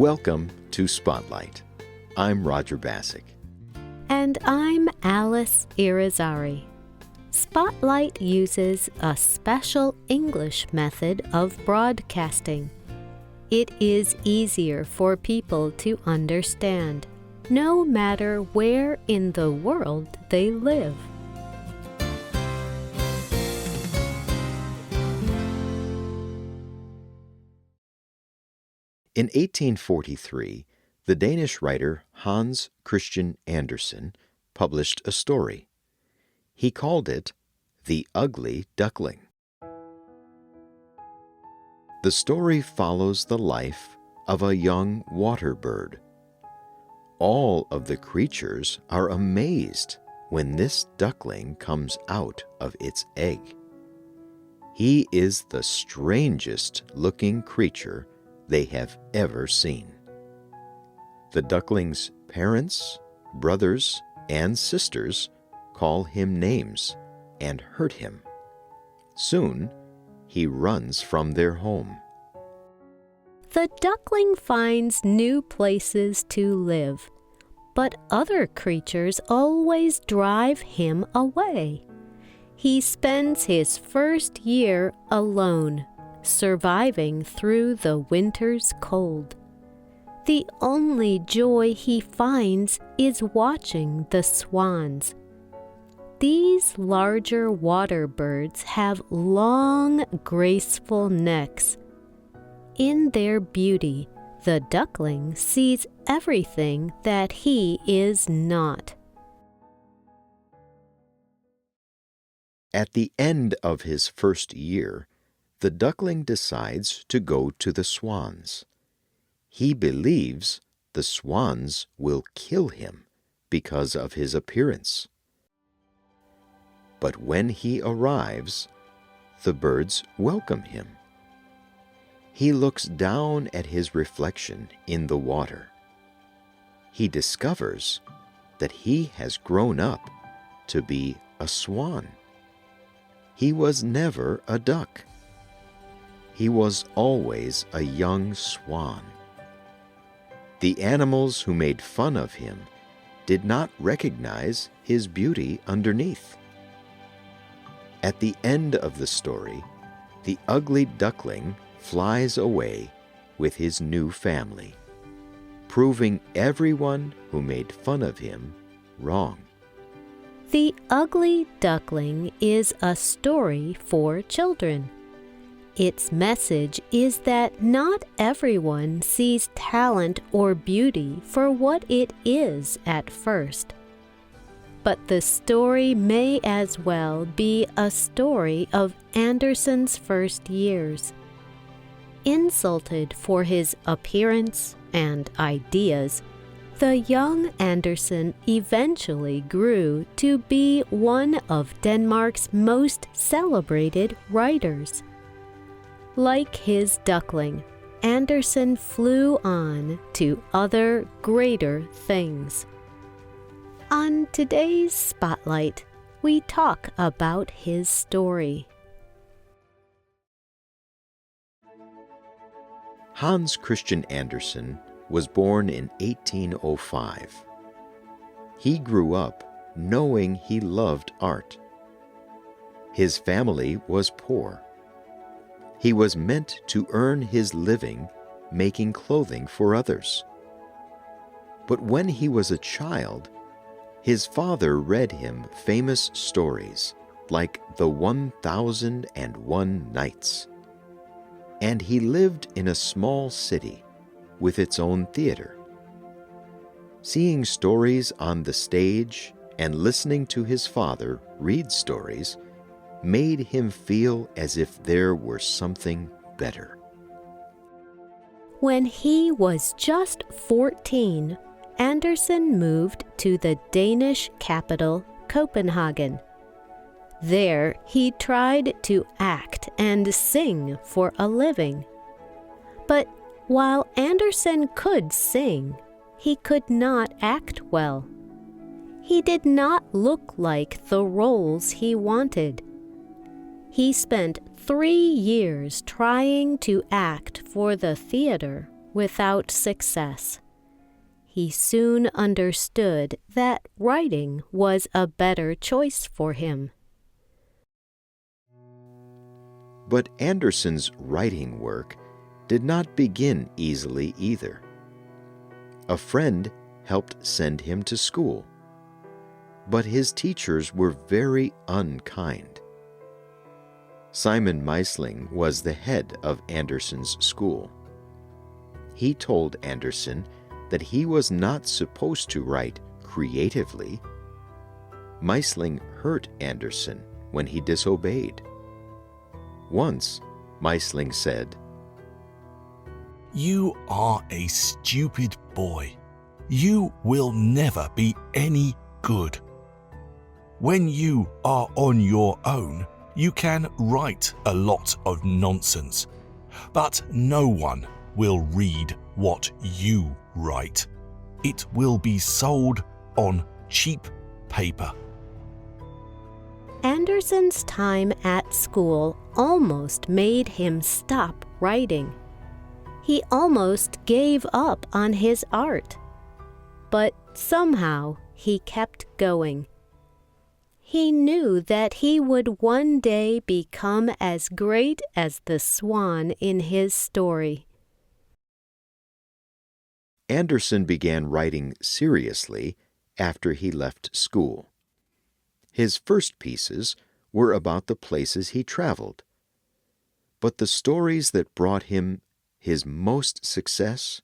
Welcome to Spotlight. I'm Roger Basick. And I'm Alice Irrizary. Spotlight uses a special English method of broadcasting. It is easier for people to understand, no matter where in the world they live. In 1843, the Danish writer Hans Christian Andersen published a story. He called it The Ugly Duckling. The story follows the life of a young water bird. All of the creatures are amazed when this duckling comes out of its egg. He is the strangest looking creature they have ever seen. The duckling's parents, brothers, and sisters call him names and hurt him. Soon, he runs from their home. The duckling finds new places to live, but other creatures always drive him away. He spends his first year alone, surviving through the winter's cold. The only joy he finds is watching the swans. These larger water birds have long, graceful necks. In their beauty, the duckling sees everything that he is not. At the end of his first year, the duckling decides to go to the swans. He believes the swans will kill him because of his appearance. But when he arrives, the birds welcome him. He looks down at his reflection in the water. He discovers that he has grown up to be a swan. He was never a duck. He was always a young swan. The animals who made fun of him did not recognize his beauty underneath. At the end of the story, the ugly duckling flies away with his new family, proving everyone who made fun of him wrong. The Ugly Duckling is a story for children. Its message is that not everyone sees talent or beauty for what it is at first. But the story may as well be a story of Andersen's first years. Insulted for his appearance and ideas, the young Andersen eventually grew to be one of Denmark's most celebrated writers. Like his duckling, Andersen flew on to other greater things. On today's Spotlight, we talk about his story. Hans Christian Andersen was born in 1805. He grew up knowing he loved art. His family was poor. He was meant to earn his living making clothing for others. But when he was a child, his father read him famous stories like The 1001 Nights. And he lived in a small city with its own theater. Seeing stories on the stage and listening to his father read stories made him feel as if there were something better. When he was just 14, Andersen moved to the Danish capital, Copenhagen. There, he tried to act and sing for a living. But while Andersen could sing, he could not act well. He did not look like the roles he wanted. He spent 3 years trying to act for the theater, without success. He soon understood that writing was a better choice for him. But Andersen's writing work did not begin easily either. A friend helped send him to school, but his teachers were very unkind. Simon Meisling was the head of Andersen's school. He told Andersen that he was not supposed to write creatively. Meisling hurt Andersen when he disobeyed. Once, Meisling said, "You are a stupid boy. You will never be any good. When you are on your own, you can write a lot of nonsense, but no one will read what you write. It will be sold on cheap paper." Andersen's time at school almost made him stop writing. He almost gave up on his art. But somehow he kept going. He knew that he would one day become as great as the swan in his story. Andersen began writing seriously after he left school. His first pieces were about the places he traveled. But the stories that brought him his most success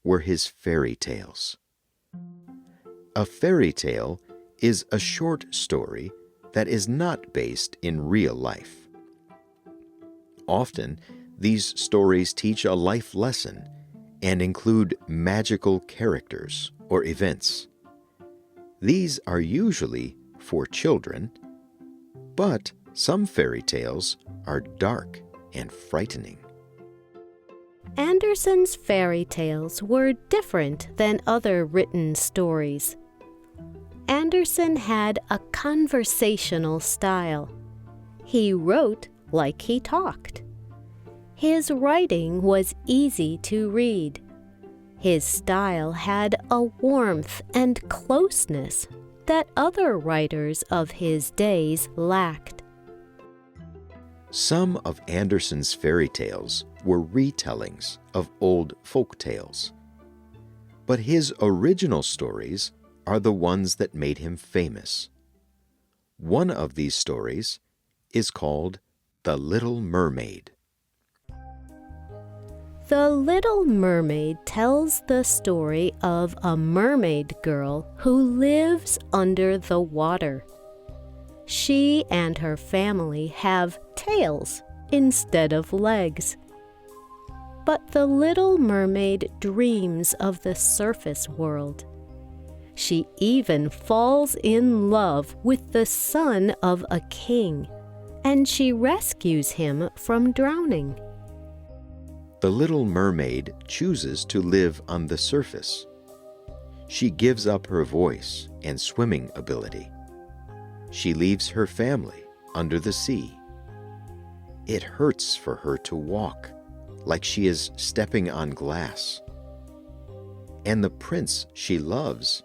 were his fairy tales. A fairy tale is a short story that is not based in real life. Often, these stories teach a life lesson and include magical characters or events. These are usually for children, but some fairy tales are dark and frightening. Andersen's fairy tales were different than other written stories. Andersen had a conversational style. He wrote like he talked. His writing was easy to read. His style had a warmth and closeness that other writers of his days lacked. Some of Andersen's fairy tales were retellings of old folk tales. But his original stories are the ones that made him famous. One of these stories is called The Little Mermaid. The Little Mermaid tells the story of a mermaid girl who lives under the water. She and her family have tails instead of legs. But the Little Mermaid dreams of the surface world. She even falls in love with the son of a king, and she rescues him from drowning. The Little Mermaid chooses to live on the surface. She gives up her voice and swimming ability. She leaves her family under the sea. It hurts for her to walk, like she is stepping on glass. And the prince she loves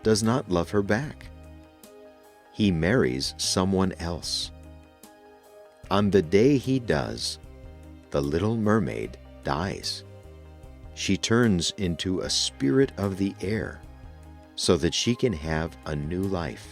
does not love her back. He marries someone else. On the day he does, the Little Mermaid dies. She turns into a spirit of the air so that she can have a new life.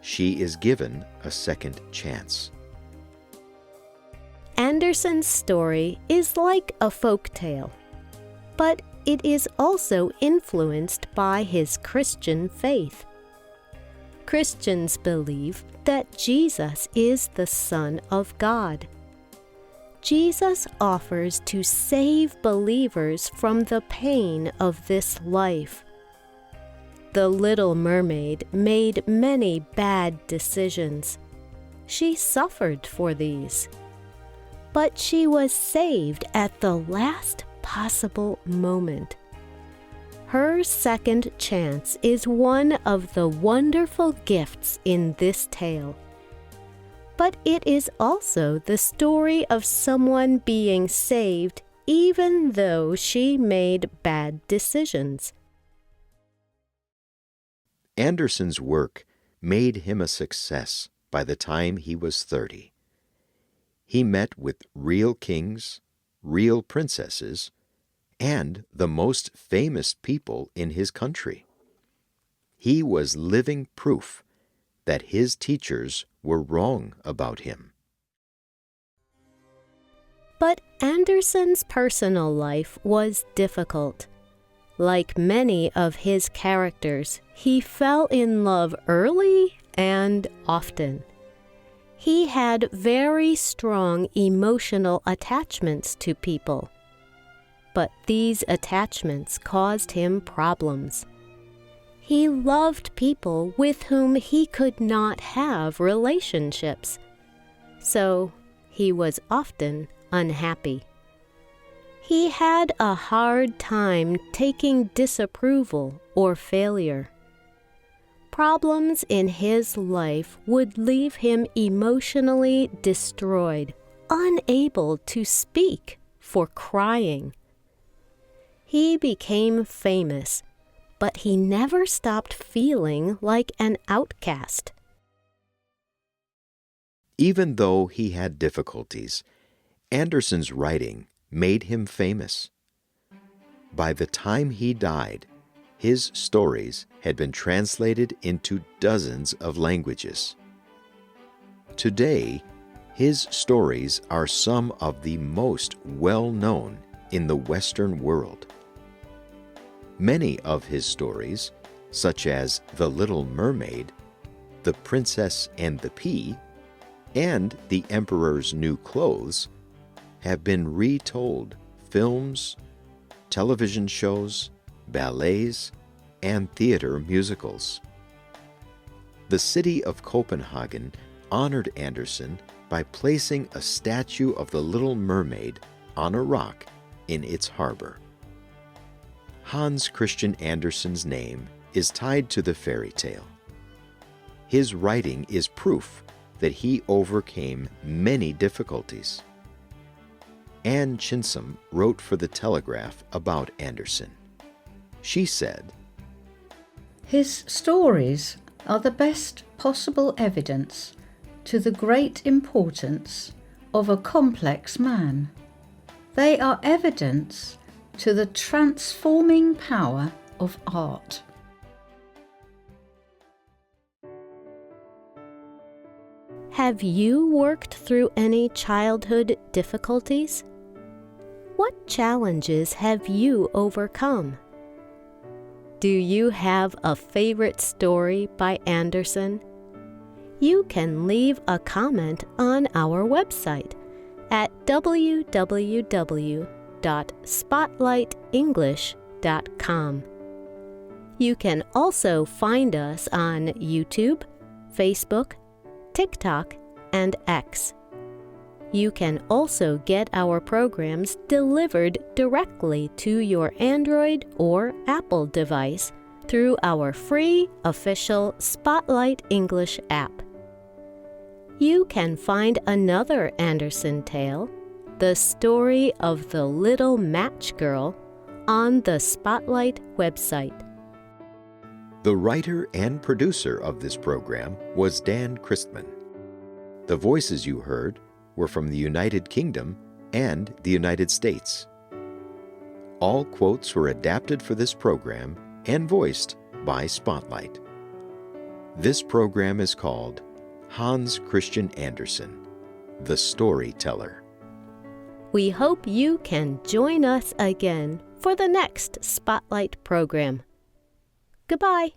She is given a second chance. Andersen's story is like a folk tale, but it is also influenced by his Christian faith. Christians believe that Jesus is the Son of God. Jesus offers to save believers from the pain of this life. The Little Mermaid made many bad decisions. She suffered for these. But she was saved at the last possible moment. Her second chance is one of the wonderful gifts in this tale. But it is also the story of someone being saved even though she made bad decisions. Andersen's work made him a success by the time he was 30. He met with real kings, real princesses, and the most famous people in his country. He was living proof that his teachers were wrong about him. But Andersen's personal life was difficult. Like many of his characters, he fell in love early and often. He had very strong emotional attachments to people, but these attachments caused him problems. He loved people with whom he could not have relationships, so he was often unhappy. He had a hard time taking disapproval or failure. Problems in his life would leave him emotionally destroyed, unable to speak for crying. He became famous, but he never stopped feeling like an outcast. Even though he had difficulties, Andersen's writing made him famous. By the time he died, his stories had been translated into dozens of languages. Today, his stories are some of the most well-known in the Western world. Many of his stories, such as The Little Mermaid, The Princess and the Pea, and The Emperor's New Clothes, have been retold films, television shows, ballets, and theater musicals. The city of Copenhagen honored Andersen by placing a statue of the Little Mermaid on a rock in its harbor. Hans Christian Andersen's name is tied to the fairy tale. His writing is proof that he overcame many difficulties. Anne Chinsom wrote for The Telegraph about Andersen. She said, "His stories are the best possible evidence to the great importance of a complex man. They are evidence to the transforming power of art." Have you worked through any childhood difficulties? What challenges have you overcome? Do you have a favorite story by Andersen? You can leave a comment on our website at www.spotlightenglish.com. You can also find us on YouTube, Facebook, TikTok, and X. You can also get our programs delivered directly to your Android or Apple device through our free official Spotlight English app. You can find another Andersen tale, The Story of the Little Match Girl, on the Spotlight website. The writer and producer of this program was Dan Christman. The voices you heard were from the United Kingdom and the United States. All quotes were adapted for this program and voiced by Spotlight. This program is called Hans Christian Andersen, the Storyteller. We hope you can join us again for the next Spotlight program. Goodbye.